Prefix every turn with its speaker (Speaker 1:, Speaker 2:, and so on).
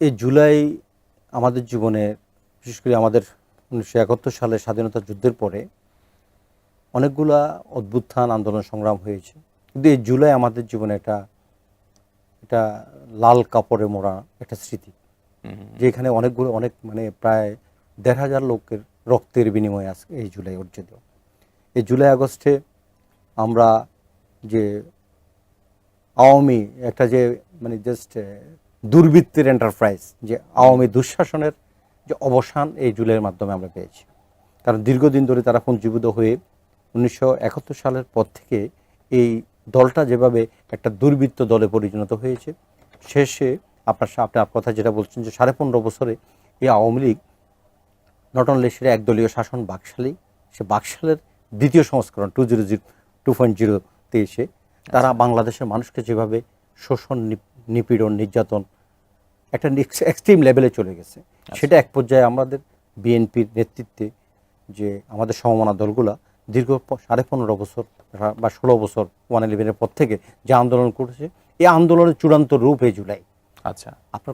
Speaker 1: এই জুলাই আমাদের জীবনে, বিশেষ করে আমাদের 1971 সালে স্বাধীনতা যুদ্ধের পরে অনেকগুলা অভ্যুত্থান আন্দোলন সংগ্রাম হয়েছে, কিন্তু এই জুলাই আমাদের জীবনে এটা এটা লাল কাপড়ে মোড়া একটা স্মৃতি, যেখানে অনেক মানে প্রায় 1,500 লোকের রক্তের বিনিময়ে আজকে এই জুলাই অর্জিত। এই জুলাই আগস্টে আমরা যে আওয়ামী একটা যে মানে জাস্ট দুর্বৃত্তের এন্টারপ্রাইজ, যে আওয়ামী দুঃশাসনের যে অবসান এই জুলাইয়ের মাধ্যমে আমরা পেয়েছি। কারণ দীর্ঘদিন ধরে তারা পুঞ্জীভূত হয়ে 1971 সালের পর থেকে এই দলটা যেভাবে একটা দুর্বৃত্ত দলে পরিণত হয়েছে, শেষে আপনার কথা যেটা বলছেন যে 15.5 বছরে এই আওয়ামী লীগ নট অনলি সেটা একদলীয় শাসন বাকশালী, সে বাকশালের দ্বিতীয় সংস্করণ 2.0-তে এসে তারা বাংলাদেশের মানুষকে যেভাবে শোষণ, নিপীড়ন, নির্যাতন একটা এক্সট্রিম লেভেলে চলে গেছে, সেটা এক পর্যায়ে আমাদের বিএনপির নেতৃত্বে যে আমাদের সমমনা দলগুলা দীর্ঘ 15.5 বছর বা 16 বছর 111-এর পর থেকে যে আন্দোলন করেছে, এই আন্দোলনের চূড়ান্ত রূপ এই জুলাই।
Speaker 2: আচ্ছা,
Speaker 1: আপনার